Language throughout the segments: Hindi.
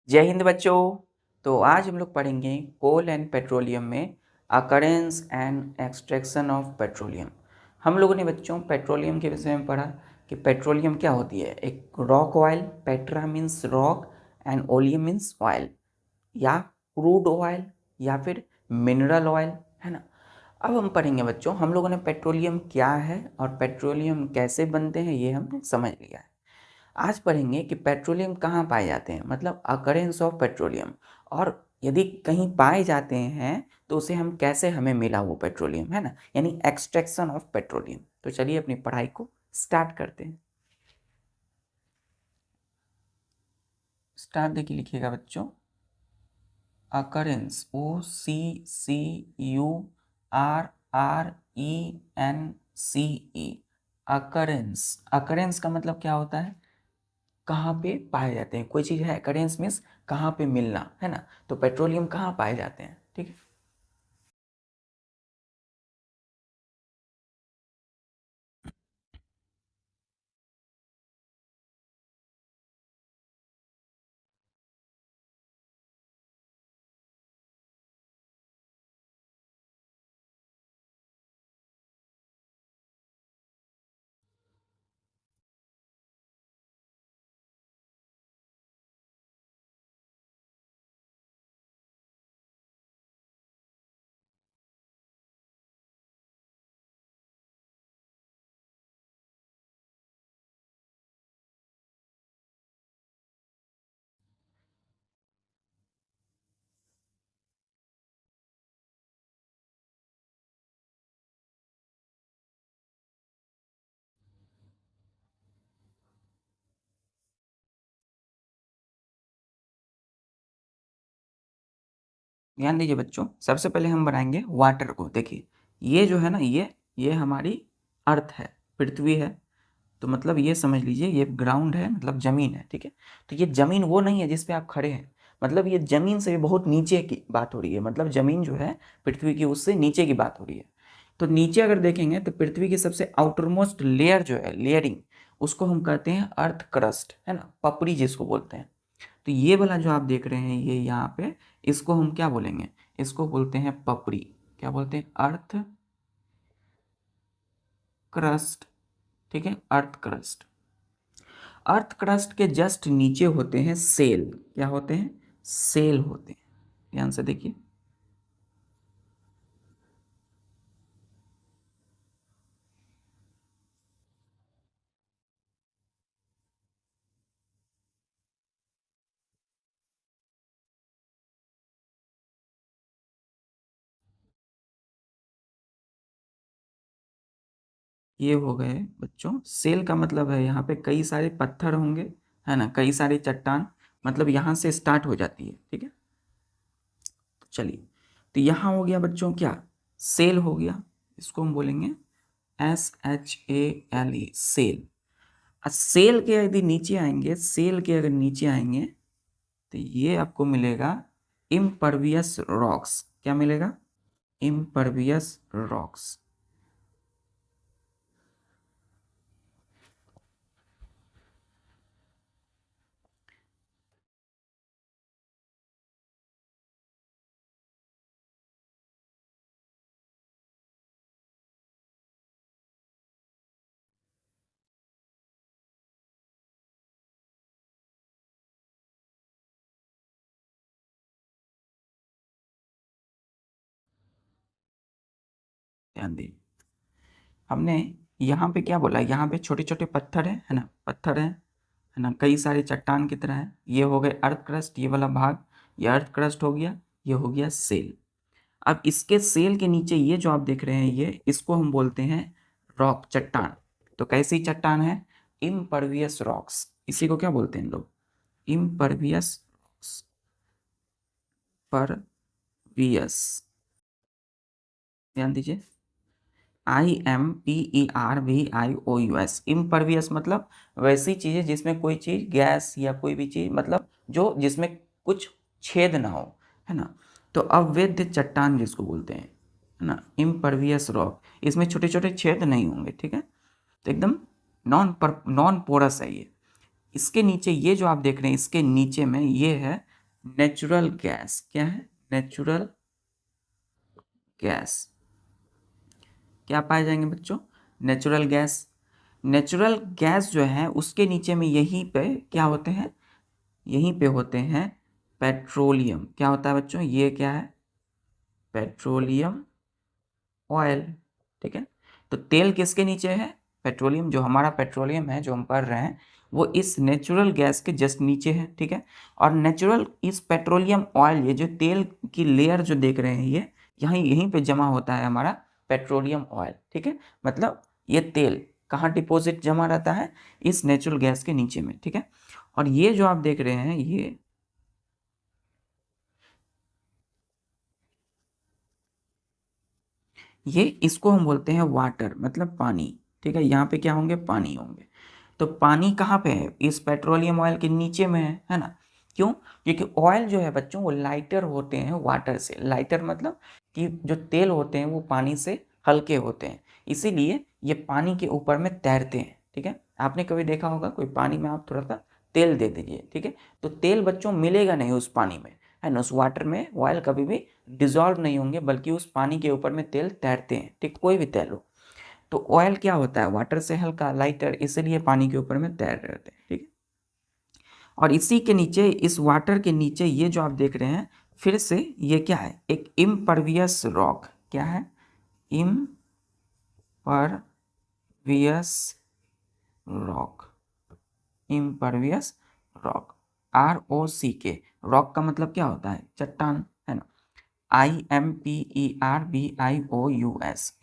जय हिंद बच्चों। तो आज हम लोग पढ़ेंगे कोल एंड पेट्रोलियम में occurrence and extraction of petroleum. हम लोगों ने बच्चों पेट्रोलियम के विषय में पढ़ा कि पेट्रोलियम क्या होती है। एक rock oil, Petra means rock and oleum means oil, या क्रूड ऑयल या फिर मिनरल ऑयल, है ना। अब हम पढ़ेंगे बच्चों, हम लोगों ने पेट्रोलियम क्या है और पेट्रोलियम कैसे बनते हैं ये हमने समझ लिया है। आज पढ़ेंगे कि पेट्रोलियम कहाँ पाए जाते हैं, मतलब अकरेंस ऑफ पेट्रोलियम, और यदि कहीं पाए जाते हैं तो उसे हम कैसे, हमें मिला वो पेट्रोलियम, है ना, यानी एक्सट्रैक्शन ऑफ पेट्रोलियम। तो चलिए अपनी पढ़ाई को स्टार्ट करते हैं। स्टार्ट देखिए, लिखिएगा बच्चों, अकरेंस, OCCURRENCE, अकरेंस। अकरेंस का मतलब क्या होता है, कहाँ पे पाए जाते हैं। कोई चीज़ है, अकरेंस मीन्स कहाँ पे मिलना, है ना। तो पेट्रोलियम कहाँ पाए जाते हैं, ठीक है। ध्यान दीजिए बच्चों, सबसे पहले हम बनाएंगे वाटर को। देखिए, ये जो है ना, ये हमारी अर्थ है, पृथ्वी है। तो मतलब ये समझ लीजिए, ये ग्राउंड है, मतलब ज़मीन है, ठीक है। तो ये ज़मीन वो नहीं है जिस पे आप खड़े हैं, मतलब ये ज़मीन से भी बहुत नीचे की बात हो रही है। मतलब ज़मीन जो है पृथ्वी की, उससे नीचे की बात हो रही है। तो नीचे अगर देखेंगे तो पृथ्वी की सबसे आउटरमोस्ट लेयर जो है, लेयरिंग, उसको हम कहते हैं अर्थ क्रस्ट, है ना, पपड़ी जिसको बोलते हैं। तो ये वाला जो आप देख रहे हैं, ये यहाँ पे, इसको हम क्या बोलेंगे, इसको बोलते हैं पपड़ी। क्या बोलते हैं, अर्थ क्रस्ट, ठीक है, अर्थ क्रस्ट। अर्थ क्रस्ट के जस्ट नीचे होते हैं सेल। क्या होते हैं, सेल होते हैं। ध्यान से देखिए, ये हो गए बच्चों सेल। का मतलब है यहाँ पे कई सारे पत्थर होंगे, है ना, कई सारी चट्टान, मतलब यहाँ से स्टार्ट हो जाती है, ठीक है। तो चलिए, तो यहाँ हो गया बच्चों क्या, सेल हो गया। इसको हम बोलेंगे SHALE, सेल। सेल के यदि नीचे आएंगे, सेल के अगर नीचे आएंगे तो ये आपको मिलेगा इम्परवियस रॉक्स। क्या मिलेगा, इम्परवियस रॉक्स। ध्यान दी, हमने यहाँ पे क्या बोला, यहाँ पे छोटे छोटे पत्थर है ना, पत्थर है ना, कई सारे चट्टान की तरह है। ये हो गए अर्थ क्रस्ट, ये वाला भाग, ये अर्थ क्रस्ट हो गया, ये हो गया सेल। अब इसके सेल के नीचे ये जो आप देख रहे हैं, ये, इसको हम बोलते हैं रॉक, चट्टान। तो कैसी चट्टान है, इम्परवियस रॉक्स। इसी को क्या बोलते हैं लोग, इम्परवियस रॉक्स, परवियस। ध्यान दीजिए, IMPERVIOUS, इम्परवियस मतलब वैसी चीज़ें जिसमें कोई चीज़, गैस या कोई भी चीज़, मतलब जो जिसमें कुछ छेद ना हो, है ना। तो अवैध चट्टान जिसको बोलते हैं, है ना, इम्परवियस रॉक, इसमें छोटे छोटे छेद नहीं होंगे, ठीक है। तो एकदम नॉन पोरस है ये। इसके नीचे ये जो आप देख रहे हैं, इसके नीचे में ये है नेचुरल गैस, क्या है? नेचुरल गैस क्या पाए जाएंगे बच्चों? Natural gas. नेचुरल गैस जो है उसके नीचे में यहीं पे क्या होते हैं? यहीं पे होते हैं पेट्रोलियम। क्या होता है बच्चों? ये क्या है? Petroleum oil. ठीक है, तो तेल किसके नीचे है? पेट्रोलियम। जो हमारा पेट्रोलियम है जो हम पढ़ रहे हैं वो इस नेचुरल गैस के जस्ट नीचे है। ठीक है, और नेचुरल इस पेट्रोलियम ऑयल, ये जो तेल की लेयर जो देख रहे हैं ये यहीं पे जमा होता है हमारा पेट्रोलियम ऑयल। ठीक है, मतलब ये तेल कहाँ डिपॉजिट जमा रहता है? इस नेचुरल गैस के नीचे में। ठीक है, और ये जो आप देख रहे हैं ये इसको हम बोलते हैं वाटर, मतलब पानी। ठीक है, यहाँ पे क्या होंगे? पानी होंगे। तो पानी कहाँ पे है? इस पेट्रोलियम ऑयल के नीचे में है ना? क्यों? क्योंकि ऑयल जो है बच्चों वो लाइटर होते हैं वाटर से। लाइटर मतलब कि जो तेल होते हैं वो पानी से हल्के होते हैं, इसीलिए ये पानी के ऊपर में तैरते हैं। ठीक है, आपने कभी देखा होगा कोई पानी में आप थोड़ा सा तेल दे दीजिए, ठीक है, तो तेल बच्चों मिलेगा नहीं उस पानी में, है ना? उस वाटर में ऑयल कभी भी डिजॉल्व नहीं होंगे, बल्कि उस पानी के ऊपर में तेल तैरते हैं। ठीक, कोई भी तेल हो। तो ऑयल क्या होता है? वाटर से हल्का, लाइटर, इसलिए पानी के ऊपर में तैर रहे होते हैं। ठीक है, और इसी के नीचे, इस वाटर के नीचे ये जो आप देख रहे हैं, फिर से ये क्या है? एक इम्परवियस रॉक। क्या है? Impervious rock. Impervious rock, ROCK। Rock का मतलब क्या होता है? चट्टान, है ना? IMPERVIOUS,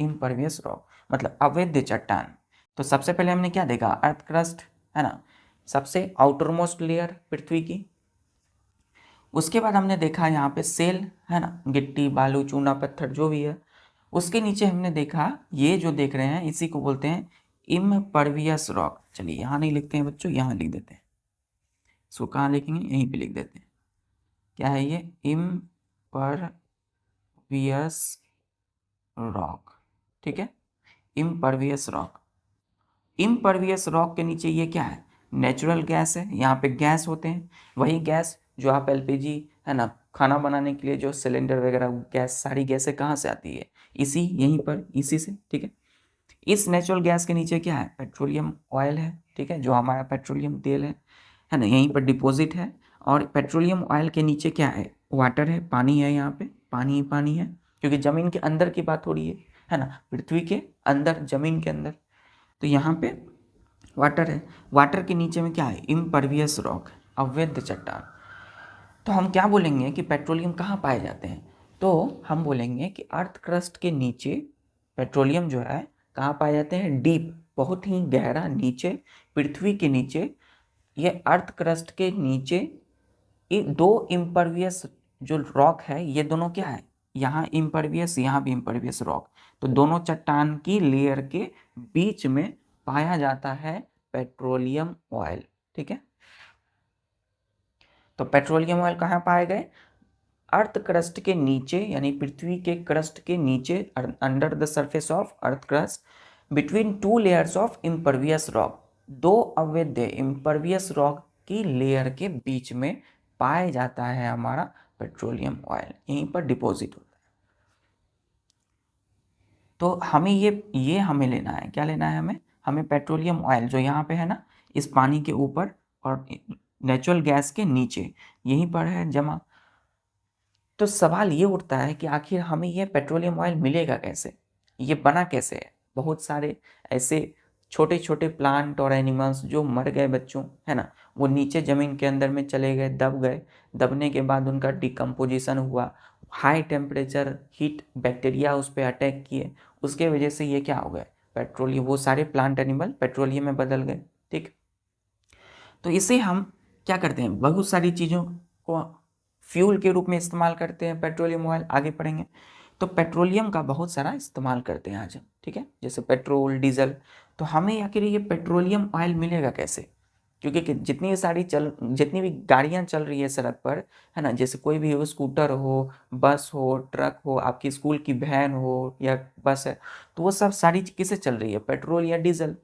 इम्परवियस रॉक मतलब अवैध चट्टान। तो सबसे पहले हमने क्या देखा? अर्थ क्रस्ट, है ना? सबसे आउटरमोस्ट लेयर पृथ्वी की। उसके बाद हमने देखा यहाँ पे सेल, है ना? गिट्टी, बालू, चूना, पत्थर जो भी है। उसके नीचे हमने देखा ये जो देख रहे हैं इसी को बोलते हैं इम्परवियस रॉक। चलिए यहाँ नहीं लिखते हैं बच्चों, यहाँ लिख देते हैं। इसको कहाँ लिखेंगे? यहीं पे लिख देते हैं। क्या है ये? Impervious rock. ठीक है, इम्परवियस रॉक। इम्परवियस रॉक के नीचे ये क्या है? नेचुरल गैस है। यहाँ पे गैस होते हैं, वही गैस जो आप LPG, है ना, खाना बनाने के लिए जो सिलेंडर वगैरह गैस, सारी गैसें कहाँ से आती है? यहीं पर, इसी से। ठीक है, इस नेचुरल गैस के नीचे क्या है? पेट्रोलियम ऑयल है। ठीक है, जो हमारा पेट्रोलियम तेल है ना, यहीं पर डिपॉजिट है। और पेट्रोलियम ऑयल के नीचे क्या है? वाटर है, पानी है। यहाँ पे पानी ही पानी है, क्योंकि ज़मीन के अंदर की बात हो रही है ना? पृथ्वी के अंदर, ज़मीन के अंदर। तो यहाँ पे वाटर है। वाटर के नीचे में क्या है? इम्परवियस रॉक, अवैध चट्टान। तो हम क्या बोलेंगे कि पेट्रोलियम कहाँ पाए जाते हैं? तो हम बोलेंगे कि अर्थ क्रस्ट के नीचे पेट्रोलियम जो है कहाँ पाए जाते हैं? डीप, बहुत ही गहरा नीचे, पृथ्वी के नीचे। ये अर्थ क्रस्ट के नीचे ये दो इम्परवियस जो रॉक है, ये दोनों क्या है? यहाँ इम्परवियस, यहाँ भी इम्परवियस रॉक। तो दोनों चट्टान की लेयर के बीच में पाया जाता है पेट्रोलियम ऑयल। ठीक है, तो पेट्रोलियम ऑयल कहाँ पाए गए? अर्थ क्रस्ट के नीचे, यानी पृथ्वी के क्रस्ट के नीचे, under the surface of earth crust, between two layers of impervious rock. दो अवैध इम्परवियस रॉक की लेयर के बीच में पाया जाता है हमारा पेट्रोलियम ऑयल, यहीं पर डिपॉजिट होता है। तो हमें ये हमें लेना है। क्या लेना है हमें? हमें पेट्रोलियम ऑयल जो यहाँ पे है ना, इस पानी के ऊपर और नेचुरल गैस के नीचे, यहीं पर है जमा। तो सवाल ये उठता है कि आखिर हमें ये पेट्रोलियम ऑयल मिलेगा कैसे? ये बना कैसे है? बहुत सारे ऐसे छोटे छोटे प्लांट और एनिमल्स जो मर गए बच्चों, है ना, वो नीचे ज़मीन के अंदर में चले गए, दब गए। दबने के बाद उनका डिकम्पोजिशन हुआ, हाई टेम्परेचर हीट बैक्टीरिया उस पर अटैक किए, उसके वजह से ये क्या हो गए? पेट्रोलियम। वो सारे प्लांट एनिमल पेट्रोलियम में बदल गए। ठीक, तो इसे हम क्या करते हैं? बहुत सारी चीज़ों को फ्यूल के रूप में इस्तेमाल करते हैं। पेट्रोलियम ऑयल आगे पढ़ेंगे। तो पेट्रोलियम का बहुत सारा इस्तेमाल करते हैं आज हम। ठीक है, जैसे पेट्रोल, डीजल। तो हमें आखिर ये पेट्रोलियम ऑयल मिलेगा कैसे? क्योंकि जितनी भी गाड़ियाँ चल रही है सड़क पर, है ना, जैसे कोई भी हो, स्कूटर हो, बस हो, ट्रक हो, आपकी स्कूल की वैन हो या बस है, तो वो सब सारी किससे चल रही है? पेट्रोल या डीजल।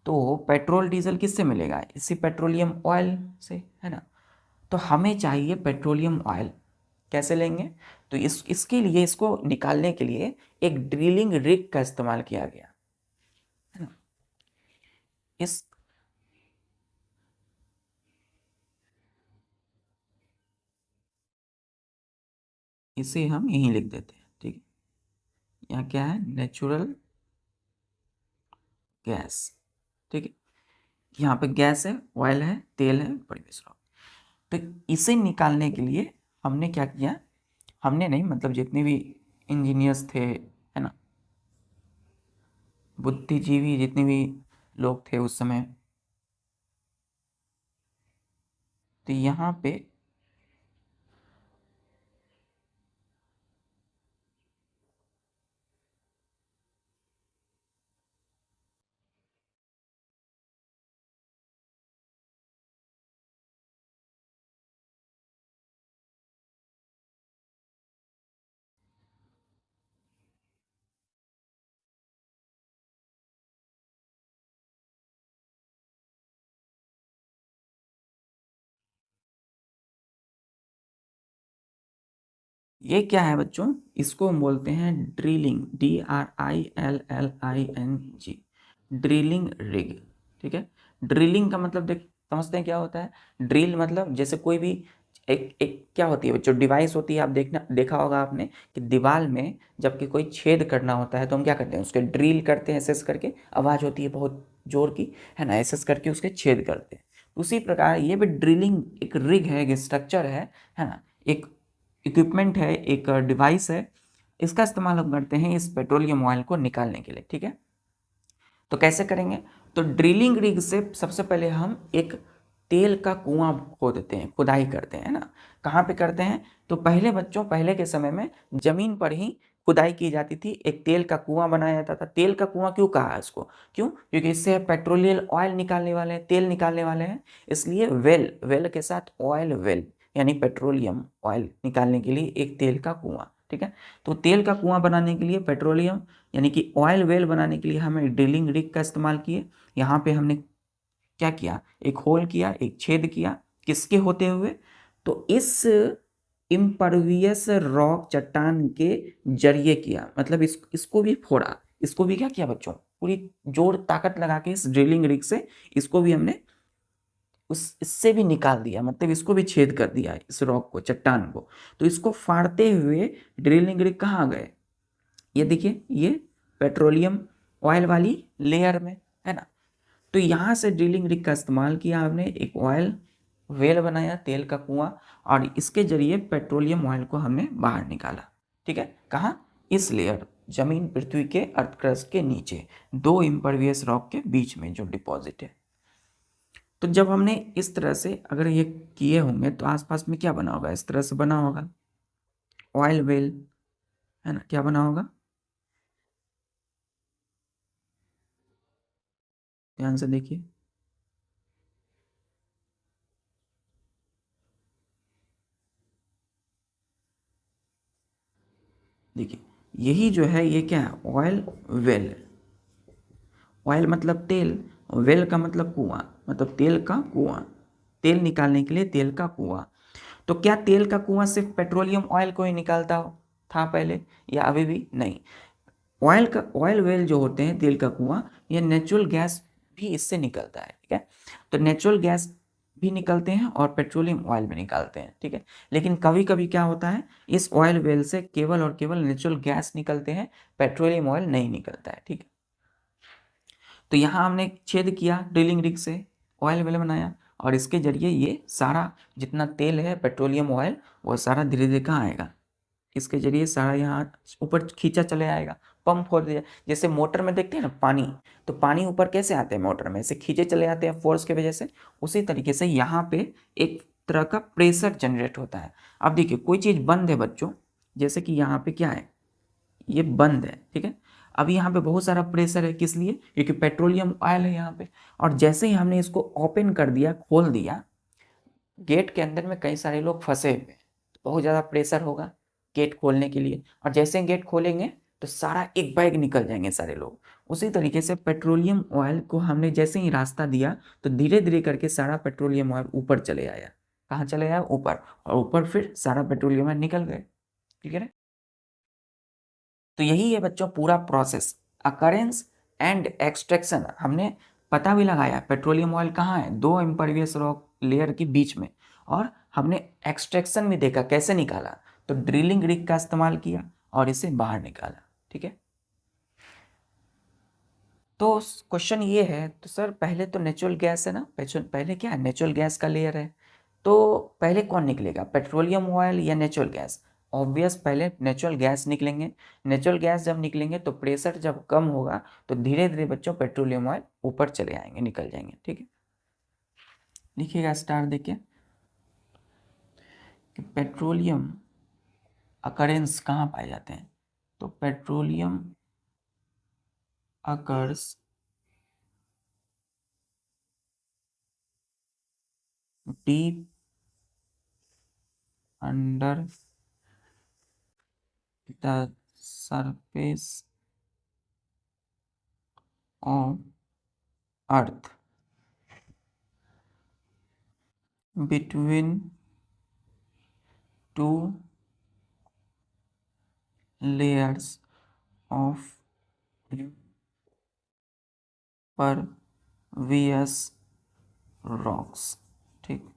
तो पेट्रोल डीजल किससे मिलेगा? इसी पेट्रोलियम ऑयल से, है ना? तो हमें चाहिए पेट्रोलियम ऑयल। कैसे लेंगे? तो इसके लिए, इसको निकालने के लिए एक ड्रिलिंग रिग का इस्तेमाल किया गया, है ना। इस इसे हम यहीं लिख देते हैं, ठीक है। यहाँ क्या है? नेचुरल गैस, ठीक है। यहाँ पे गैस है, ऑयल है, तेल है, परिवेश रॉक। तो इसे निकालने के लिए हमने क्या किया? हमने नहीं, मतलब जितने भी इंजीनियर्स थे, है ना, बुद्धिजीवी जितने भी लोग थे उस समय, तो यहाँ पे ये क्या है बच्चों? इसको हम बोलते हैं ड्रिलिंग, DRILLING, ड्रिलिंग रिग, ठीक है। ड्रिलिंग का मतलब देख समझते हैं क्या होता है? ड्रिल मतलब जैसे कोई भी एक एक क्या होती है बच्चों, डिवाइस होती है। आप देखा होगा आपने कि दीवार में जबकि कोई छेद करना होता है तो हम क्या करते हैं? उसके ड्रिल करते हैं, ऐसे करके आवाज़ होती है बहुत जोर की, है ना, ऐसे करके उसके छेद करते हैं। उसी प्रकार ये भी ड्रिलिंग एक रिग है, एक स्ट्रक्चर है ना, एक इक्विपमेंट है, एक डिवाइस है। इसका इस्तेमाल हम करते हैं इस पेट्रोलियम ऑयल को निकालने के लिए, ठीक है। तो कैसे करेंगे? तो ड्रिलिंग रिग से सबसे पहले हम एक तेल का कुआं खोदते हैं, खुदाई करते हैं, ना। कहाँ पे करते हैं? तो पहले बच्चों, पहले के समय में जमीन पर ही खुदाई की जाती थी, एक तेल का कुआं बनाया जाता था। तेल का कुआं क्यों कहा है इसको? क्यों? क्योंकि इससे पेट्रोलियल ऑयल निकालने वाले हैं, तेल निकालने वाले हैं, इसलिए वेल, वेल के साथ ऑयल वेल, यानी पेट्रोलियम ऑयल निकालने के लिए एक तेल का कुआं, ठीक है। तो तेल का कुआं बनाने के लिए, पेट्रोलियम यानी कि ऑयल वेल बनाने के लिए हमें ड्रिलिंग रिग का इस्तेमाल किए। यहाँ पे हमने क्या किया? एक होल किया, एक छेद किया, किसके होते हुए? तो इस इम्परवियस रॉक चट्टान के जरिए किया, मतलब इसको भी फोड़ा, इसको भी क्या किया बच्चों? पूरी जोर ताकत लगा के इस ड्रिलिंग रिग से इसको भी हमने इससे भी निकाल दिया, मतलब इसको भी छेद कर दिया, इस रॉक को, चट्टान को। तो इसको फाड़ते हुए ड्रिलिंग रिग कहाँ गए? ये देखिए, ये पेट्रोलियम ऑयल वाली लेयर में, है ना। तो यहाँ से ड्रिलिंग रिग का इस्तेमाल किया हमने, एक ऑयल वेल बनाया, तेल का कुआं, और इसके जरिए पेट्रोलियम ऑयल को हमने बाहर निकाला, ठीक है। कहाँ? इस लेयर, जमीन, पृथ्वी के अर्थ क्रस्ट के नीचे, दो इम्परवियस रॉक के बीच में जो डिपॉजिट है। तो जब हमने इस तरह से अगर ये किए होंगे तो आसपास में क्या बना होगा? इस तरह से बना होगा ऑयल वेल, है ना। क्या बना होगा? ध्यान से देखिए, देखिए यही जो है, ये क्या है? Oil well. ऑयल मतलब तेल, वेल का मतलब कुआं, मतलब तेल का कुआं, तेल निकालने के लिए तेल का कुआं। तो क्या तेल का कुआं सिर्फ पेट्रोलियम ऑयल को ही निकालता था पहले, या अभी भी? नहीं। ऑयल वेल जो होते हैं, तेल का कुआं, ये नेचुरल गैस भी इससे निकलता है, ठीक है। तो नेचुरल गैस भी निकलते हैं और पेट्रोलियम ऑयल भी निकालते हैं, ठीक है। लेकिन कभी कभी क्या होता है, इस ऑयल वेल से केवल और केवल नेचुरल गैस निकलते हैं, पेट्रोलियम ऑयल नहीं निकलता है, ठीक है। तो यहाँ हमने छेद किया ड्रिलिंग रिग से, ऑयल वेल बनाया, और इसके जरिए ये सारा जितना तेल है, पेट्रोलियम ऑयल, वो सारा धीरे धीरे कहाँ आएगा? इसके जरिए सारा यहाँ ऊपर खींचा चले आएगा, पंप हो दिया। जैसे मोटर में देखते हैं ना पानी, तो पानी ऊपर कैसे आते हैं? मोटर में से खींचे चले आते हैं फोर्स की वजह से। उसी तरीके से यहाँ पे एक तरह का प्रेशर जनरेट होता है। अब देखिए, कोई चीज़ बंद है बच्चों, जैसे कि यहाँ पे क्या है? ये बंद है, ठीक है। अब यहाँ पे बहुत सारा प्रेशर है, किस लिए? क्योंकि पेट्रोलियम ऑयल है यहाँ पे। और जैसे ही हमने इसको ओपन कर दिया, खोल दिया, गेट के अंदर में कई सारे लोग फंसे हुए हैं, तो बहुत ज़्यादा प्रेशर होगा गेट खोलने के लिए, और जैसे गेट खोलेंगे तो सारा एक बैग निकल जाएंगे सारे लोग। उसी तरीके से पेट्रोलियम ऑयल को हमने जैसे ही रास्ता दिया, तो धीरे धीरे करके सारा पेट्रोलियम ऑयल ऊपर चले आया, कहाँ चले जाए, ऊपर, और ऊपर फिर सारा पेट्रोलियम निकल गए। ठीक है। तो यही है बच्चों पूरा प्रोसेस, अकरेंस एंड एक्सट्रैक्शन। हमने पता भी लगाया पेट्रोलियम ऑयल कहाँ है, दो इम्परवियस रॉक लेयर के बीच में, और हमने एक्सट्रैक्शन भी देखा कैसे निकाला, तो ड्रिलिंग रिग का इस्तेमाल किया और इसे बाहर निकाला। ठीक है। तो क्वेश्चन ये है, तो सर पहले तो नेचुरल गैस है ना, पहले क्या है, नेचुरल गैस का लेयर है, तो पहले कौन निकलेगा, पेट्रोलियम ऑयल या नेचुरल गैस? ऑब्वियस पहले नेचुरल गैस निकलेंगे। नेचुरल गैस जब निकलेंगे तो प्रेशर जब कम होगा तो धीरे धीरे बच्चों पेट्रोलियम ऑयल ऊपर चले आएंगे, निकल जाएंगे। ठीक है। लिखिएगा स्टार देखिए कि पेट्रोलियम अकरेंस कहाँ पाए जाते हैं, तो petroleum occurs deep under the surface of earth between two layers of impervious rocks। ठीक।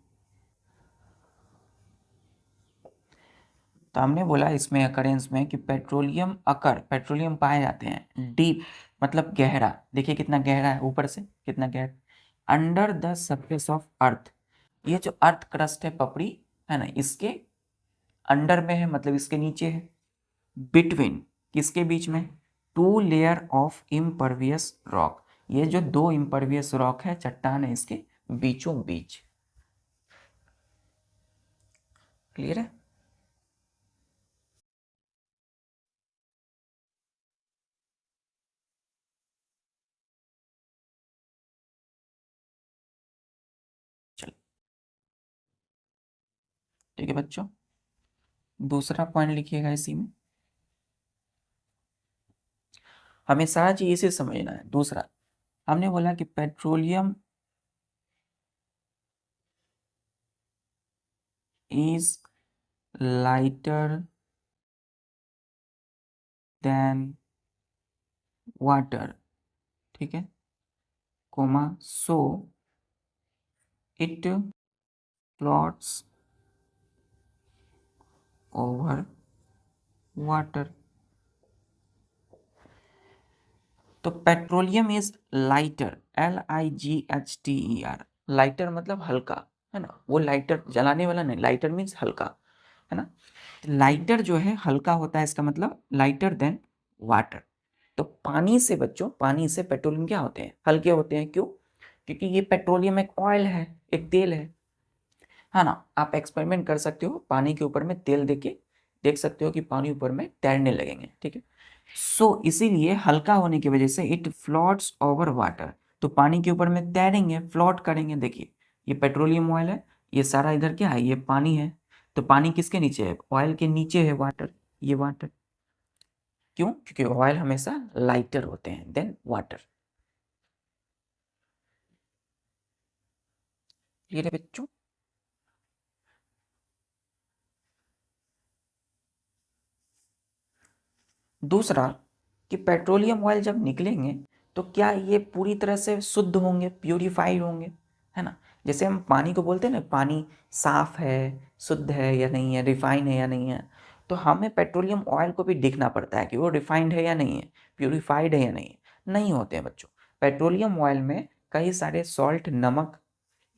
तो हमने बोला इसमें अकरेंस में कि पेट्रोलियम पाए जाते हैं डीप, मतलब गहरा, देखिए कितना गहरा है, ऊपर से कितना गहरा, under the surface of earth, ये जो अर्थ क्रस्ट है पपड़ी है ना, इसके अंडर में है, मतलब इसके नीचे है, बिटवीन किसके बीच में, two layer of impervious rock, ये जो दो इम्परवियस रॉक है, चट्टान है, इसके बीचों बीच। क्लियर है। चलो ठीक है बच्चों, दूसरा पॉइंट लिखिएगा इसी में, हमें सारा चीज इसे समझना है। दूसरा हमने बोला कि petroleum is lighter than water. ठीक है, comma, so it floats over water. तो petroleum is lighter, LIGHTER, lighter मतलब हल्का, है ना, वो लाइटर जलाने वाला नहीं, लाइटर मीन्स हल्का, है ना। लाइटर जो है हल्का होता है, इसका मतलब लाइटर देन वाटर। तो पानी से बच्चों, पानी से पेट्रोलियम क्या होते हैं, हल्के होते हैं। क्यों? क्योंकि ये पेट्रोलियम एक ऑयल है, एक तेल है ना। आप एक्सपेरिमेंट कर सकते हो, पानी के ऊपर में तेल देके देख सकते हो कि पानी ऊपर में तैरने लगेंगे। ठीक है। सो इसीलिए हल्का होने की वजह से इट फ्लोट्स ओवर वाटर, तो पानी के ऊपर में तैरेंगे, फ्लोट करेंगे। देखिए ये पेट्रोलियम ऑयल है, ये सारा इधर क्या है, ये पानी है, तो पानी किसके नीचे है, ऑयल के नीचे है वाटर, ये वाटर। क्यों? क्योंकि ऑयल हमेशा लाइटर होते हैं देन वाटर। क्लियर है बच्चों। दूसरा कि पेट्रोलियम ऑयल जब निकलेंगे तो क्या ये पूरी तरह से शुद्ध होंगे, प्यूरिफाइड होंगे, है ना। जैसे हम पानी को बोलते हैं ना, पानी साफ है, शुद्ध है या नहीं है, रिफाइन है या नहीं है, तो हमें पेट्रोलियम ऑयल को भी देखना पड़ता है कि वो रिफाइंड है या नहीं है, प्यूरिफाइड है या नहीं है। नहीं होते हैं बच्चों। पेट्रोलियम ऑयल में कई सारे सॉल्ट, नमक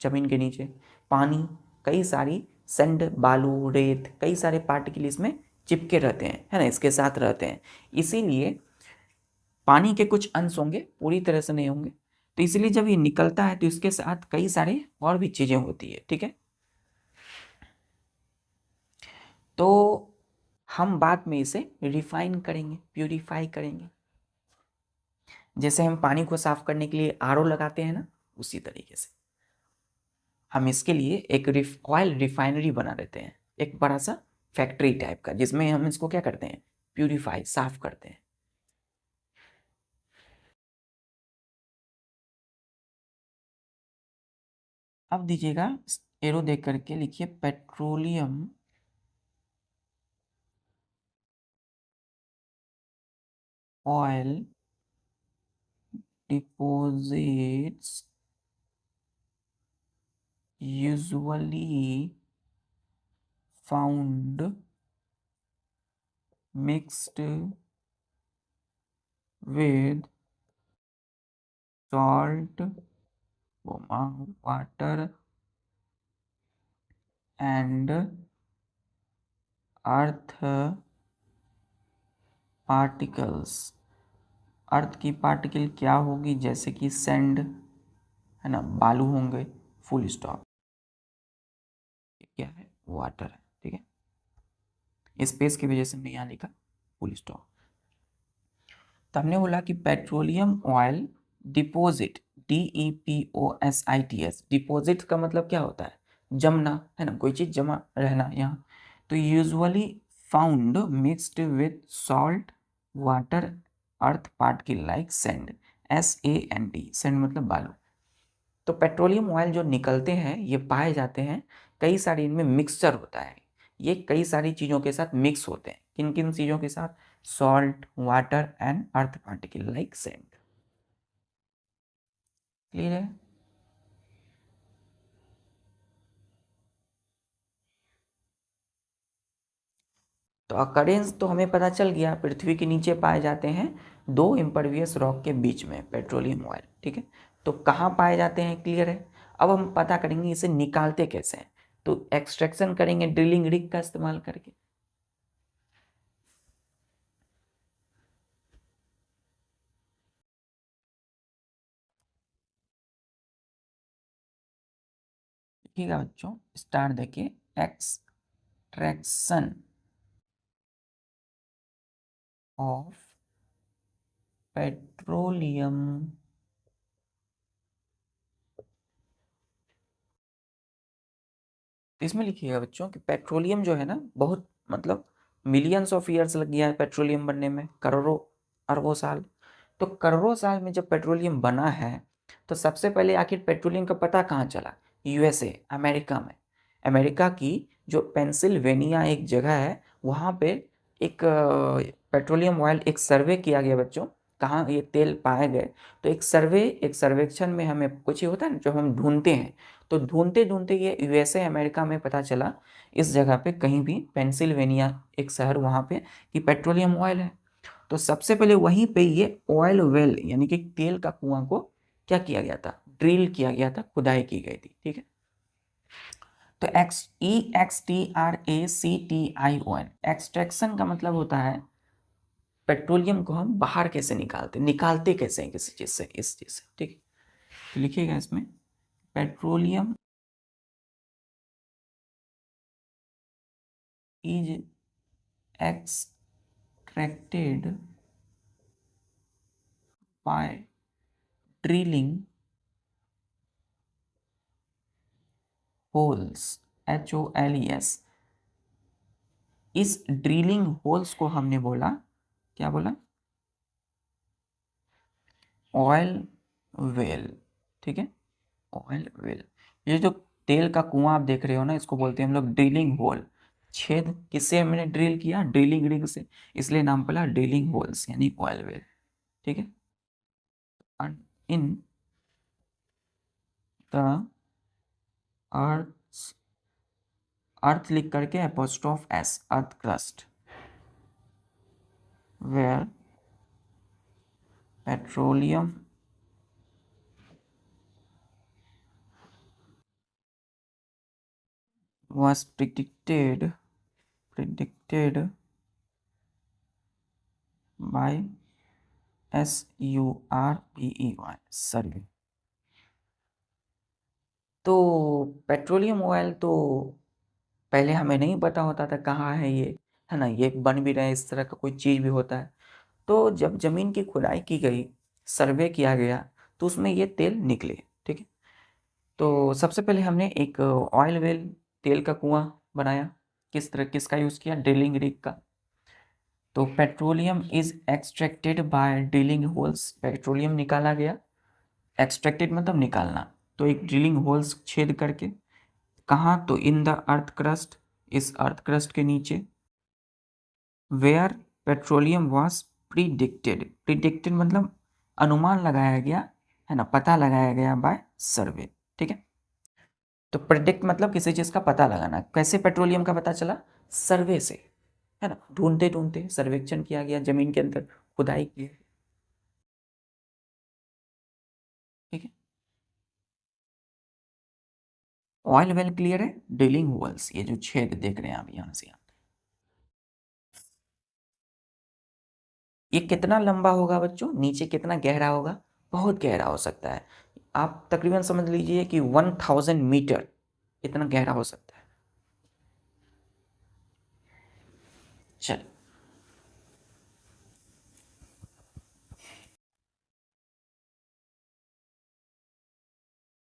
जमीन के नीचे, पानी, कई सारी सैंड, बालू, रेत, कई सारे पार्टिकल इसमें चिपके रहते हैं, है ना, इसके साथ रहते हैं। इसीलिए पानी के कुछ अंश होंगे, पूरी तरह से नहीं होंगे। तो इसीलिए जब ये निकलता है तो इसके साथ कई सारे और भी चीजें होती है। ठीक है। तो हम बाद में इसे रिफाइन करेंगे, प्यूरिफाई करेंगे। जैसे हम पानी को साफ करने के लिए RO लगाते हैं ना, उसी तरीके से हम इसके लिए एक ऑयल रिफाइनरी बना देते हैं, एक बड़ा सा फैक्ट्री टाइप का, जिसमें हम इसको क्या करते हैं, प्यूरिफाई, साफ करते हैं। अब दीजिएगा एरो देख करके लिखिए petroleum oil deposits usually found mixed with salt, water and earth particles। अर्थ की पार्टिकल क्या होगी, जैसे कि सैंड है ना, बालू होंगे, फुल स्टॉप। क्या है, वाटर है, ठीक है। स्पेस की वजह से हमने यहाँ लिखा फुल स्टॉप। तो हमने बोला कि petroleum oil deposit, DEPOSITS, deposit का मतलब क्या होता है, जमना, है ना, कोई चीज जमा रहना यहाँ। तो usually found mixed with salt, water, earth particle like sand, SAND, sand मतलब बालू। तो पेट्रोलियम ऑयल जो निकलते हैं ये पाए जाते हैं, कई सारी इनमें मिक्सचर होता है, ये कई सारी चीज़ों के साथ मिक्स होते हैं। किन किन चीज़ों के साथ, salt, water and earth particle like sand. Clear है। तो अकरेंस तो हमें पता चल गया, पृथ्वी के नीचे पाए जाते हैं दो इम्परवियस रॉक के बीच में पेट्रोलियम ऑयल, ठीक है। तो कहाँ पाए जाते हैं, क्लियर है। अब हम पता करेंगे इसे निकालते कैसे हैं। तो एक्सट्रैक्शन करेंगे ड्रिलिंग रिग का इस्तेमाल करके। देखिएगा बच्चों, स्टार देखिए, एक्सट्रैक्शन ऑफ पेट्रोलियम इसमें लिखिएगा बच्चों कि पेट्रोलियम जो है ना, बहुत मतलब मिलियंस ऑफ ईयर्स लग गया है पेट्रोलियम बनने में, करोड़ों अरबों साल। तो करोड़ों साल में जब पेट्रोलियम बना है, तो सबसे पहले आखिर पेट्रोलियम का पता कहाँ चला, USA, अमेरिका में। अमेरिका की जो पेंसिल्वेनिया एक जगह है, वहाँ पे एक पेट्रोलियम ऑयल, एक सर्वे किया गया बच्चों, कहाँ ये तेल पाए गए। तो एक सर्वेक्षण में हमें कुछ ही होता है ना, जो हम ढूंढते हैं, तो ढूंढते ढूंढते ये USA अमेरिका में पता चला, इस जगह पे कहीं भी पेंसिल्वेनिया एक शहर, वहाँ पे कि पेट्रोलियम ऑयल है। तो सबसे पहले वहीं पे ये ऑयल वेल यानी कि तेल का कुआं को क्या किया गया था, ड्रिल किया गया था, खुदाई की गई थी, ठीक है। तो EXTRACTION, एक्सट्रैक्शन का मतलब होता है पेट्रोलियम को हम बाहर कैसे निकालते कैसे हैं किसी चीज से, इस चीज से, ठीक है। तो लिखिएगा इसमें, petroleum is extracted by drilling holes, HOLES। इस ड्रिलिंग होल्स को हमने बोला, क्या बोला, ऑयल वेल, ठीक है, ऑयल वेल। ये जो तेल का कुआं आप देख रहे हो ना, इसको बोलते हैं हम लोग ड्रिलिंग होल। छेद किससे हमने ड्रिल किया, ड्रिलिंग रिग से, इसलिए नाम पड़ा ड्रिलिंग होल्स यानी ऑयल वेल, ठीक है। इन द अर्थ, अर्थ लिख करके apostrophe S, earth crust, where petroleum was predicted by SURVEY, survey. तो पेट्रोलियम ऑयल तो पहले हमें नहीं पता होता था कहाँ है ये, है ना, ये बन भी रहे, इस तरह का कोई चीज़ भी होता है। तो जब ज़मीन की खुदाई की गई, सर्वे किया गया, तो उसमें ये तेल निकले, ठीक है। तो सबसे पहले हमने एक ऑयल वेल, तेल का कुआं बनाया। किस तरह, किसका यूज़ किया, ड्रिलिंग रिग का। तो petroleum is extracted bye drilling holes, petroleum निकाला गया, एक्सट्रैक्टेड मतलब निकालना, तो एक ड्रिलिंग होल्स छेद करके, कहाँ? तो इन द अर्थ क्रस्ट, इस अर्थ क्रस्ट के नीचे। वेयर पेट्रोलियम वॉज प्रीडिक्टेड, प्रीडिक्टेड मतलब अनुमान लगाया गया, है ना, पता लगाया गया बाय सर्वे। ठीक है, तो प्रिडिक्ट मतलब किसी चीज़ का पता लगाना। कैसे पेट्रोलियम का पता चला? सर्वे से, है ना, ढूंढते ढूंढते सर्वेक्षण किया गया, जमीन के अंदर खुदाई की। ठीक है, ऑयल वेल क्लियर है, ड्रिलिंग होल्स, ये जो छेद देख रहे हैं आप यहाँ से यहाँ, ये कितना लंबा होगा बच्चों? नीचे कितना गहरा होगा? बहुत गहरा हो सकता है। आप तकरीबन समझ लीजिए कि 1000 मीटर इतना गहरा हो सकता है। चल,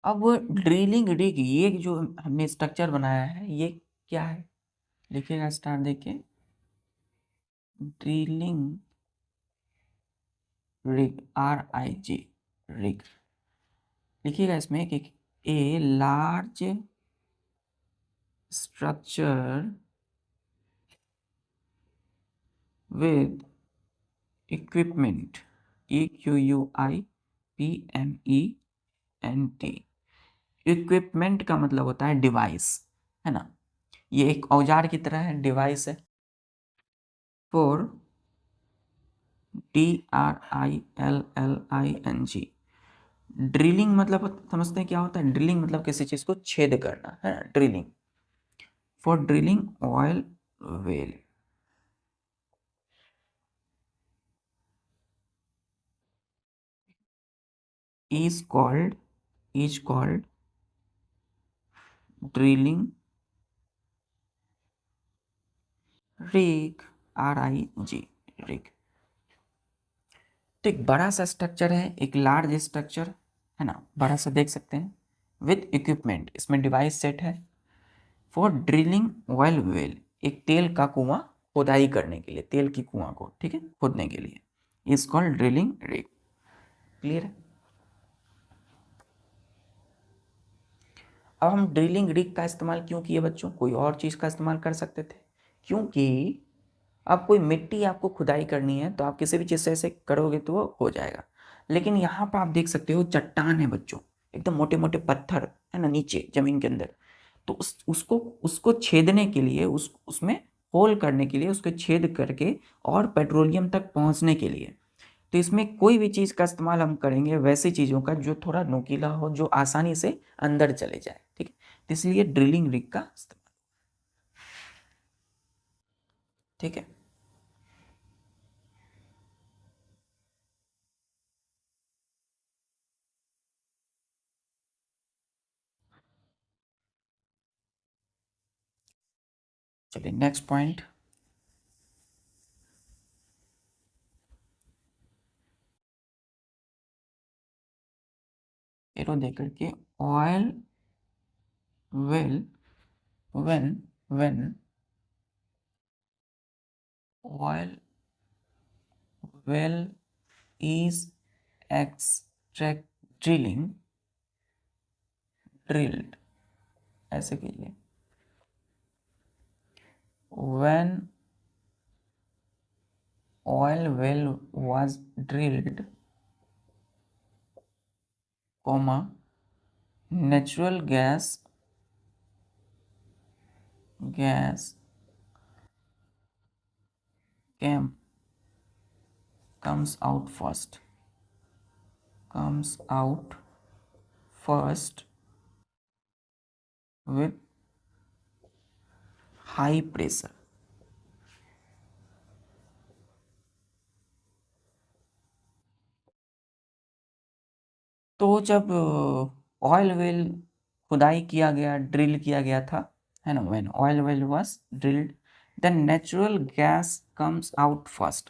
अब ड्रिलिंग रिग, ये जो हमने स्ट्रक्चर बनाया है, ये क्या है? लिखिएगा स्टार देखिए, ड्रिलिंग रिग, RIG, रिग लिखिएगा इसमें कि a large structure with equipment, EQUIPMENT। Equipment का मतलब होता है डिवाइस, है ना, ये एक औजार की तरह है, डिवाइस है। फॉर DRILLING, ड्रिलिंग मतलब समझते हैं क्या होता है? ड्रिलिंग मतलब किसी चीज को छेद करना, है ना, drilling. For drilling oil well, is called drilling rig, RIG, rig. तो एक बड़ा सा स्ट्रक्चर है, एक लार्ज स्ट्रक्चर, है ना, बड़ा सा देख सकते हैं, विद इक्विपमेंट, इसमें डिवाइस सेट है। फॉर ड्रिलिंग ऑयल वेल, एक तेल का कुआं खुदाई करने के लिए, तेल की कुआं को, ठीक है, खोदने के लिए, is called drilling rig. Clear है? अब हम ड्रिलिंग रिग का इस्तेमाल क्यों किए बच्चों? कोई और चीज़ का इस्तेमाल कर सकते थे, क्योंकि अब कोई मिट्टी आपको खुदाई करनी है तो आप किसी भी चीज़ से ऐसे करोगे तो वो हो जाएगा। लेकिन यहाँ पर आप देख सकते हो चट्टान है बच्चों, एकदम मोटे मोटे पत्थर, है ना, नीचे जमीन के अंदर। तो उसको उसको छेदने के लिए, उसमें होल करने के लिए, उसको छेद करके और पेट्रोलियम तक पहुँचने के लिए, तो इसमें कोई भी चीज़ का इस्तेमाल हम करेंगे वैसी चीज़ों का जो थोड़ा नुकीला हो, जो आसानी से अंदर चले जाए। ठीक है, तो इसलिए ड्रिलिंग रिग का इस्तेमाल। ठीक है, चलिए नेक्स्ट पॉइंट। एरो देकर के, oil well when oil well is extract drilled, ऐसे कीजिए, when oil well was drilled, comma, natural gas came comes out first with high pressure। तो जब ऑयल वेल खुदाई किया गया, ड्रिल किया गया था, है ना, when oil well was drilled, then natural gas comes out first.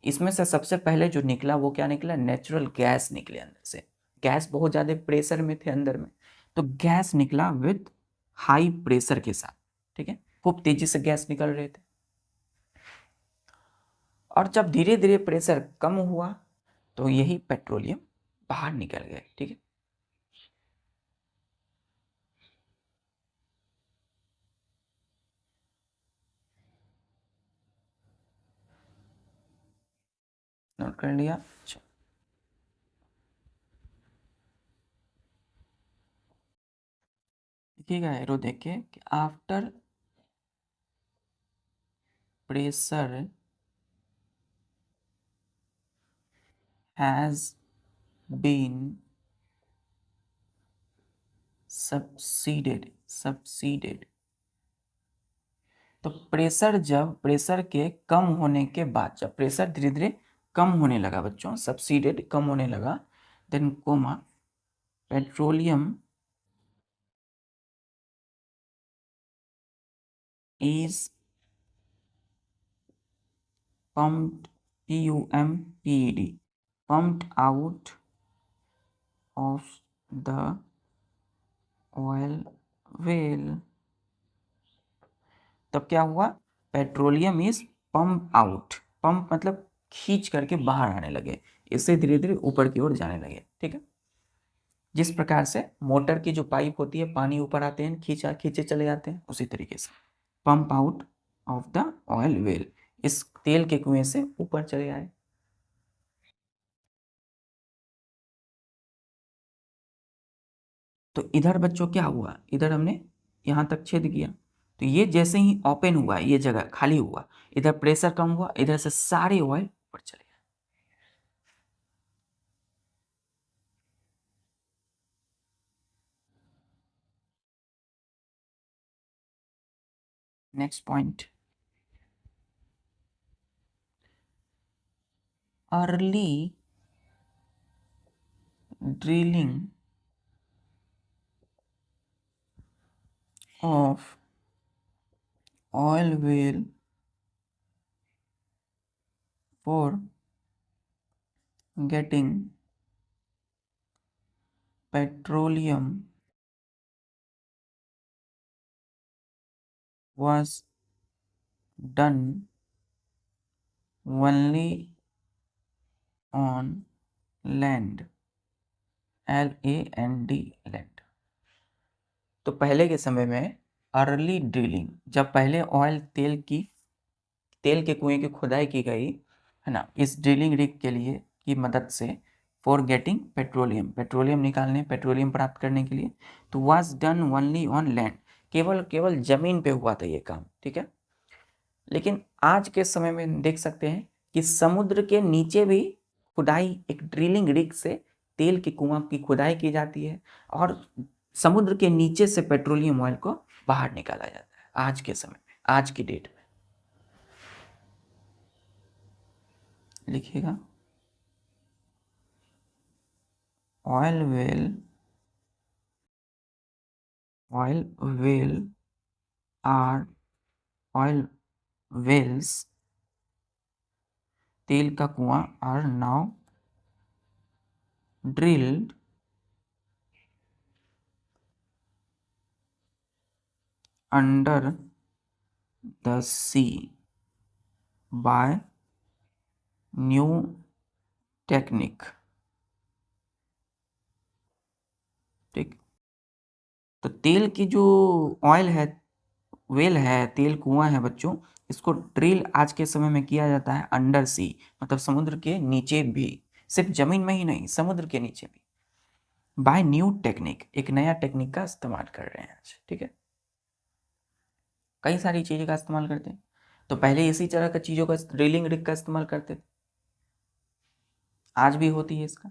इसमें से सबसे पहले जो निकला वो क्या निकला? नेचुरल गैस निकले अंदर से। गैस बहुत ज़्यादा प्रेशर में थे अंदर में, तो गैस निकला विद हाई प्रेशर के साथ। ठीक है, खूब तेजी से गैस निकल रहे थे, और जब धीरे धीरे प्रेशर कम हुआ तो यही पेट्रोलियम बाहर निकल गए। ठीक है, कर लिया। अच्छा, देखिएगा एरो देखिए कि आफ्टर प्रेशर हैज बीन सबसीडेड। तो प्रेशर के कम होने के बाद, जब प्रेशर धीरे धीरे कम होने लगा बच्चों, सबसीडेड कम होने लगा, then comma petroleum is pumped, pumped, pumped out of the oil well। तब क्या हुआ, petroleum is pump out, pump मतलब खींच करके बाहर आने लगे, इससे धीरे धीरे ऊपर की ओर जाने लगे। ठीक है, जिस प्रकार से मोटर की जो पाइप होती है, पानी ऊपर आते हैं, खींचा खींचे चले जाते हैं, उसी तरीके से pump out of the oil well, इस तेल के कुएं से ऊपर चले आए। तो इधर बच्चों क्या हुआ, इधर हमने यहाँ तक छेद किया, तो ये जैसे ही ओपन हुआ, ये जगह खाली हुआ, इधर प्रेशर कम हुआ, इधर से सारे ऑयल ऊपर चले गए। Next point, early drilling of oil well for getting petroleum was done only on land, LAND, land। तो पहले के समय में अर्ली ड्रिलिंग, जब पहले तेल के कुएं की खुदाई की गई है ना, इस ड्रिलिंग रिग के लिए की मदद से, फॉर गेटिंग पेट्रोलियम निकालने, पेट्रोलियम प्राप्त करने के लिए, तो was done only on land, केवल जमीन पे हुआ था ये काम। ठीक है, लेकिन आज के समय में देख सकते हैं कि समुद्र के नीचे भी खुदाई, एक ड्रिलिंग रिग से तेल के कुआं की खुदाई की जाती है, और समुद्र के नीचे से पेट्रोलियम ऑयल को बाहर निकाला जाता है आज के समय में, आज की डेट में। लिखिएगा, oil well are oil wells, तेल का कुआं, are now drilled under the sea by new technique. ठीक, तो तेल की जो ऑयल है, वेल है, तेल कुआं है बच्चों, इसको ड्रिल आज के समय में किया जाता है अंडर सी, मतलब समुद्र के नीचे भी, सिर्फ जमीन में ही नहीं, समुद्र के नीचे भी, बाय न्यू टेक्निक, एक नया टेक्निक का इस्तेमाल कर रहे हैं आज। ठीक है, कई सारी चीज़ों का इस्तेमाल करते हैं, तो पहले इसी तरह का चीज़ों का, ड्रिलिंग रिग का इस्तेमाल करते थे, आज भी होती है इसका।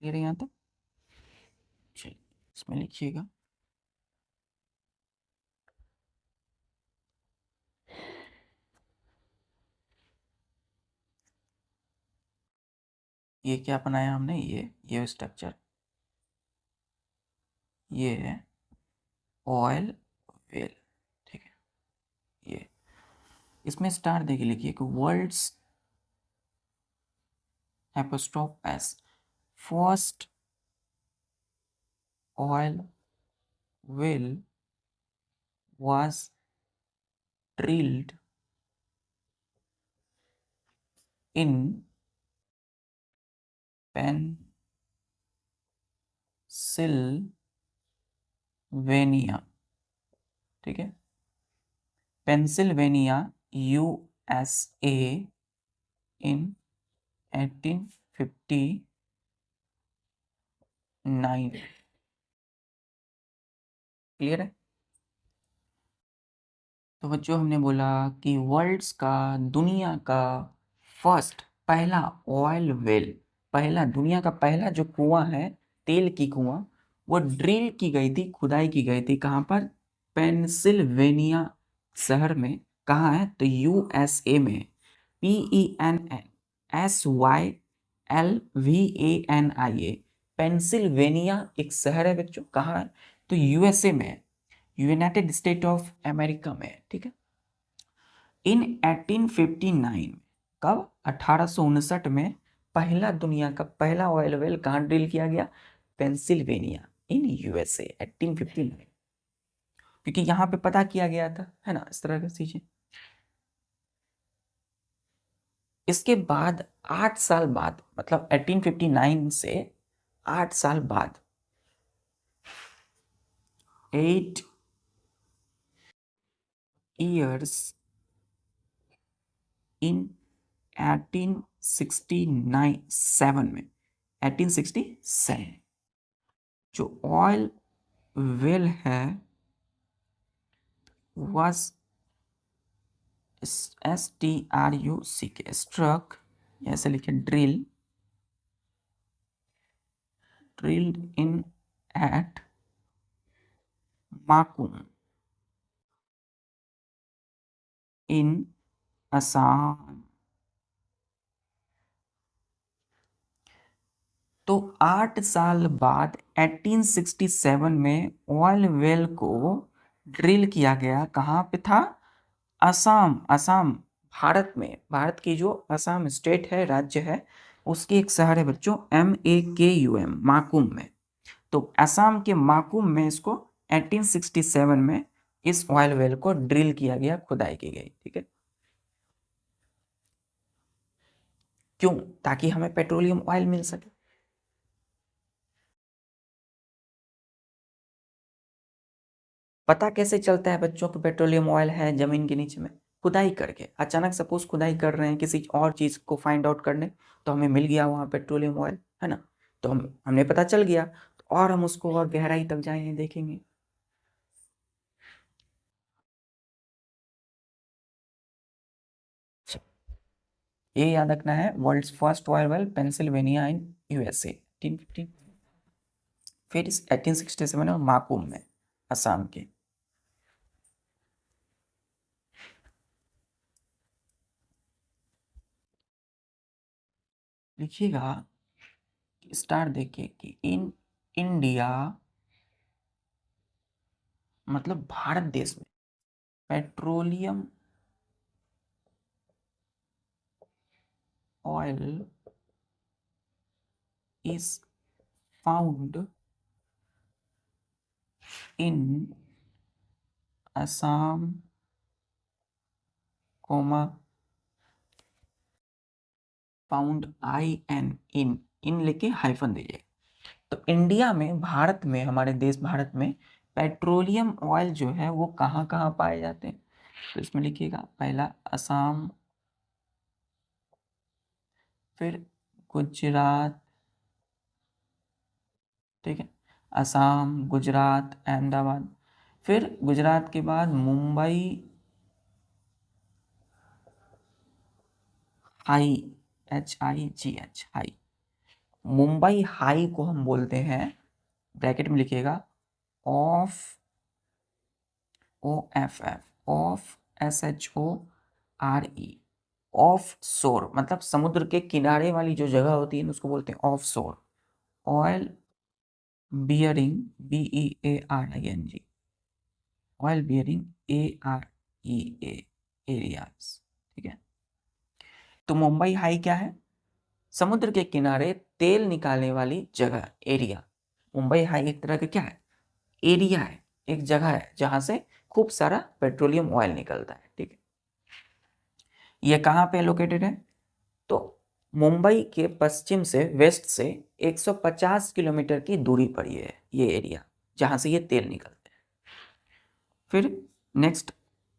ये रहे यहाँ तक, चलिए इसमें लिखिएगा, ये क्या बनाया हमने, ये स्ट्रक्चर, ये है ऑयल वेल। ठीक है, ये इसमें स्टार देखिए, लिखिए कि world's apostrophe S, first oil well was drilled in Pennsylvania Pennsylvania, ठीक है, पेंसिल्वेनिया यूएसए इन 1859। क्लियर है। तो बच्चों हमने बोला कि वर्ल्ड्स का, दुनिया का फर्स्ट, पहला ऑयल वेल, पहला दुनिया का पहला जो कुआं है, तेल की कुआं, वो ड्रिल की गई थी, खुदाई की गई थी। कहाँ पर? पेंसिल्वेनिया शहर में। कहाँ है? तो यूएसए में। PENSYLVANIA, पेंसिल्वेनिया एक शहर है बच्चों। कहाँ है? तो यूएसए में, यूनाइटेड स्टेट ऑफ अमेरिका में, ठीक है। इन 1859, कब? 1859 में पहला, दुनिया का पहला ऑयल वेल कहाँ ड्रिल किया गया? Pennsylvania in USA, 1859। क्योंकि यहाँ पे पता किया गया था, है ना, इस तरह की चीजें। इसके बाद 8 साल बाद, मतलब 1859 से 8 साल बाद, 8 years इन 1867 में, 1867 जो ऑयल वेल है was STRUCK, struck, ऐसे लिखे, drilled in at Makum in Assam। तो 8 साल बाद 1867 में ऑयल वेल को ड्रिल किया गया। कहाँ पे था? असम। असम भारत में, भारत की जो असम स्टेट है, राज्य है, उसकी एक शहर है बच्चों, MAKUM, माकुम में। तो असम के माकुम में इसको 1867 में इस ऑयल वेल को ड्रिल किया गया, खुदाई की गई, ठीक है। क्यों? ताकि हमें पेट्रोलियम ऑयल मिल सके। पता कैसे चलता है बच्चों कि पेट्रोलियम ऑयल है जमीन के नीचे में? खुदाई करके। अचानक सपोज खुदाई कर रहे हैं किसी और चीज को फाइंड आउट करने, तो हमें मिल गया वहां पेट्रोलियम ऑयल, है ना, तो हमने पता चल गया, तो और हम उसको और गहराई तक जाएंगे, देखेंगे। ये याद रखना है, world's first oil well Pennsylvania in USA 1850। फिर इस 1867 में माकुम में, असम के। लिखिएगा, स्टार देखिए कि इन इंडिया, मतलब भारत देश में, petroleum oil is found in Assam, found IN, इन लेके हाइफन दीजिए। तो इंडिया में, भारत में, हमारे देश भारत में पेट्रोलियम ऑयल जो है वो कहाँ कहाँ पाए जाते हैं? तो इसमें लिखिएगा, पहला असम, फिर गुजरात, ठीक है, असम, गुजरात, अहमदाबाद, फिर गुजरात के बाद Mumbai high, HIGH, high, Mumbai high को हम बोलते हैं, ब्रैकेट में लिखिएगा, of OFF, of SHORE, of शोर, मतलब समुद्र के किनारे वाली जो जगह होती है उसको बोलते हैं ऑफ शोर। Oil bearing, BEARING, oil bearing AREA, areas, ठीक है। तो मुंबई हाई क्या है? समुद्र के किनारे तेल निकालने वाली जगह, एरिया। मुंबई हाई एक तरह का क्या है? एरिया है, एक जगह है जहां से खूब सारा पेट्रोलियम ऑयल निकलता है, ठीक है। ये कहाँ पे लोकेटेड है? तो मुंबई के पश्चिम से, वेस्ट से 150 किलोमीटर की दूरी पर ये एरिया जहां से ये तेल निकलता है। फिर नेक्स्ट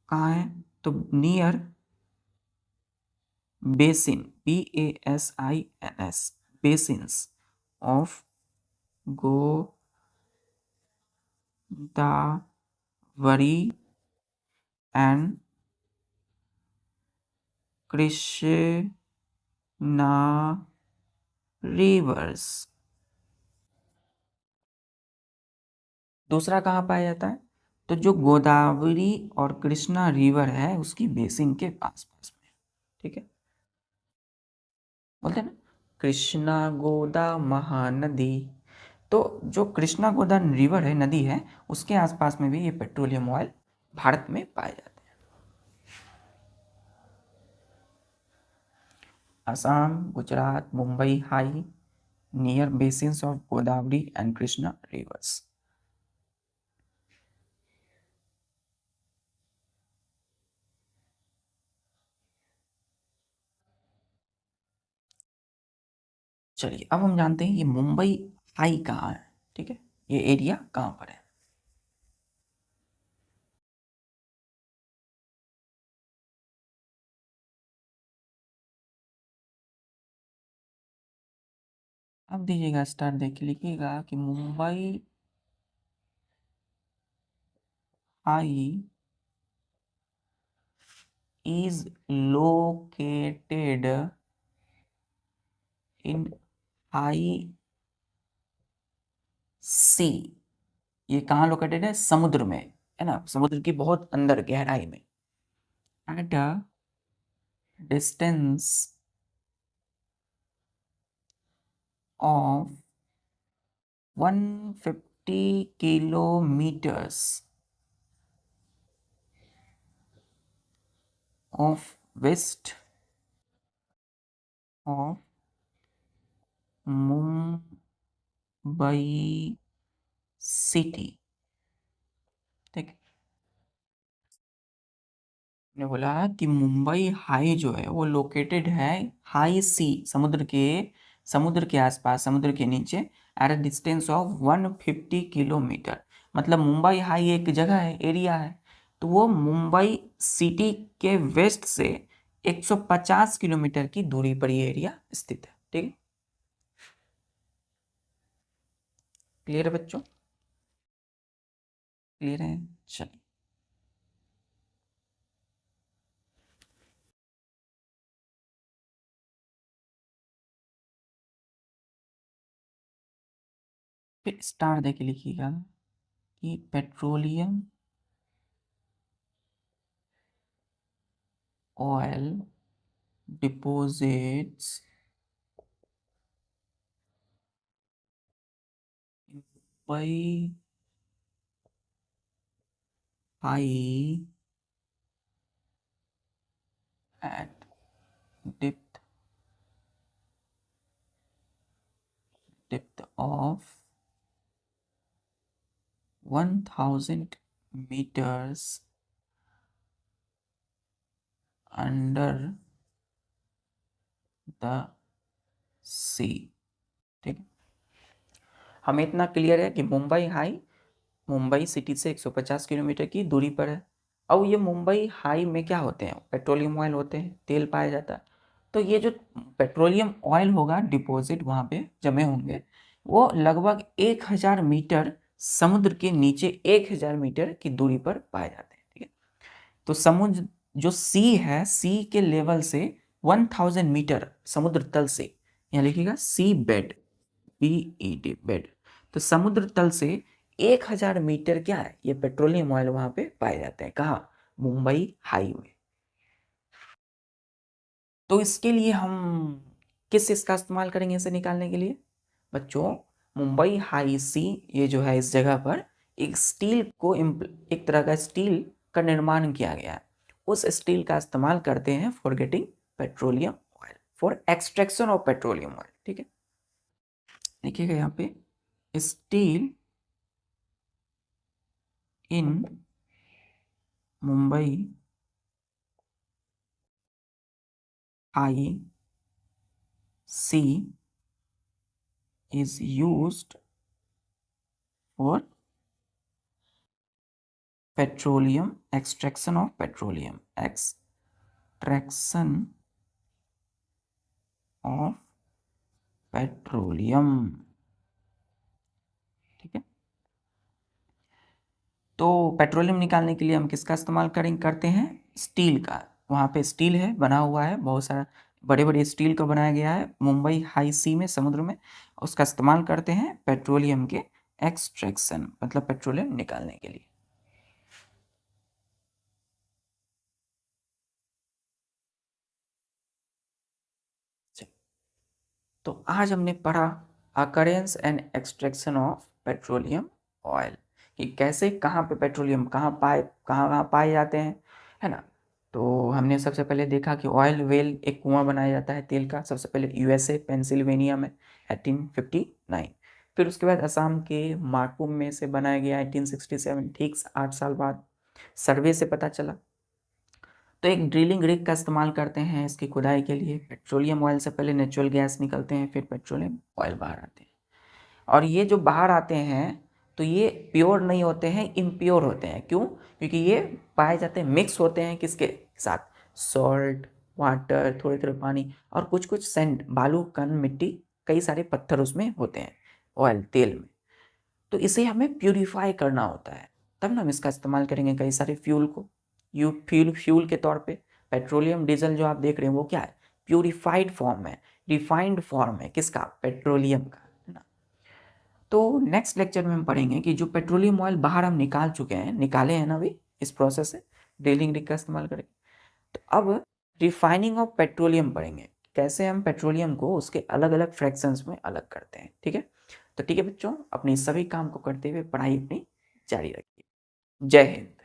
कहाँ है, तो near basin, BASINS, basins of Godavari and Krishna reverse. दूसरा कहाँ पाया जाता है, तो जो गोदावरी और कृष्णा रिवर है उसकी बेसिन के पास पास में, ठीक है। बोलते हैं ना कृष्णा गोदा महानदी, तो जो कृष्णा गोदा रिवर है, नदी है, उसके आसपास में भी ये पेट्रोलियम ऑयल भारत में पाए जाते हैं। Assam, Gujarat, Mumbai high near basins of Godavari and Krishna reverse. चलिए अब हम जानते हैं ये मुंबई हाई कहाँ है, ठीक है, ये एरिया कहाँ पर है। अब दीजिएगा स्टार, देख लिखिएगा कि Mumbai high is located in high sea। ये कहाँ लोकेटेड है, समुद्र में, है ना, समुद्र की बहुत अंदर गहराई में। At a distance of 150 kilometres of west of Mumbai city, ठीक है। ने बोला कि मुंबई हाई जो है वो लोकेटेड है हाई सी, समुद्र के आसपास, समुद्र के नीचे, eight a distance of 150 kilometre. मतलब मुंबई हाई एक जगह है, एरिया है, तो वो मुंबई सिटी के वेस्ट से 150 किलोमीटर की दूरी पर ये एरिया स्थित है, ठीक है। क्लियर है बच्चों, क्लियर है। चलिए फिर स्टार देके लिखिएगा कि petroleum oil deposits Mumbai high at depth of 1000 meters under the sea, ठीक है। हमें इतना क्लियर है कि मुंबई हाई मुंबई सिटी से 150 किलोमीटर की दूरी पर है। अब ये मुंबई हाई में क्या होते हैं, पेट्रोलियम ऑयल होते हैं, तेल पाया जाता है। तो ये जो पेट्रोलियम ऑयल होगा डिपॉजिट वहाँ पे जमे होंगे, वो लगभग 1000 मीटर समुद्र के नीचे, 1000 मीटर की दूरी पर पाए जाते हैं, ठीक है। तो समुद्र जो सी है, सी के लेवल से 1000 मीटर समुद्र तल से, यहाँ लिखिएगा सी बेड, BED बेड, तो समुद्र तल से 1000 मीटर क्या है, ये पेट्रोलियम ऑयल वहां पे पाए जाते हैं, कहाँ, मुंबई हाई में। तो इसके लिए हम किस इसका इस्तेमाल करेंगे इसे निकालने के लिए बच्चों, मुंबई हाई सी, ये जो है इस जगह पर एक स्टील को एक तरह का स्टील का निर्माण किया गया है, उस स्टील का इस्तेमाल करते हैं for getting petroleum oil, for extraction of petroleum oil, ठीक है। देखिएगा यहाँ पे steel in Mumbai high sea is used for petroleum, extraction of petroleum, extraction of petroleum, ठीक है। तो पेट्रोलियम निकालने के लिए हम किसका इस्तेमाल करते हैं? स्टील का। वहाँ पे स्टील है, बना हुआ है, बहुत सारा बड़े बड़े स्टील का बनाया गया है मुंबई हाई सी में, समुद्र में। उसका इस्तेमाल करते हैं पेट्रोलियम के एक्सट्रैक्शन, मतलब पेट्रोलियम निकालने के लिए। तो आज हमने पढ़ा occurrence and extraction of petroleum oil, कि कैसे, कहाँ पे पेट्रोलियम कहाँ पाए जाते हैं, है ना। तो हमने सबसे पहले देखा कि ऑयल वेल, एक कुआं बनाया जाता है तेल का, सबसे पहले यूएसए पेंसिल्वेनिया में 1859। फिर उसके बाद असम के मार्कुम में से बनाया गया 1867, ठीक 8 साल बाद सर्वे से पता चला। तो एक ड्रिलिंग रिग का इस्तेमाल करते हैं इसकी खुदाई के लिए। पेट्रोलियम ऑयल से पहले नेचुरल गैस निकलते हैं, फिर पेट्रोलियम ऑयल बाहर आते हैं। और ये जो बाहर आते हैं तो ये प्योर नहीं होते हैं, इम्प्योर होते हैं। क्यों? क्योंकि ये पाए जाते हैं, मिक्स होते हैं किसके साथ? सॉल्ट, वाटर, थोड़े थोड़े पानी और कुछ कुछ सैंड, बालू, कण, मिट्टी, कई सारे पत्थर उसमें होते हैं ऑयल, तेल में। तो इसे हमें प्यूरिफाई करना होता है, तब ना हम इसका इस्तेमाल करेंगे कई सारे फ्यूल को, फ्यूल के तौर पे। पेट्रोलियम डीजल जो आप देख रहे हैं वो क्या है? प्यूरिफाइड फॉर्म है, रिफाइंड फॉर्म है, किसका? पेट्रोलियम का, है ना। तो नेक्स्ट लेक्चर में हम पढ़ेंगे कि जो पेट्रोलियम ऑयल बाहर हम निकाले हैं ना अभी, इस प्रोसेस से ड्रिलिंग रिग का इस्तेमाल करेंगे। तो अब रिफाइनिंग ऑफ पेट्रोलियम पढ़ेंगे, कैसे हम पेट्रोलियम को उसके अलग अलग फ्रैक्शंस में अलग करते हैं, ठीक है। तो ठीक है बच्चों, अपनी सभी काम को करते हुए पढ़ाई अपनी जारी रखिए। जय हिंद।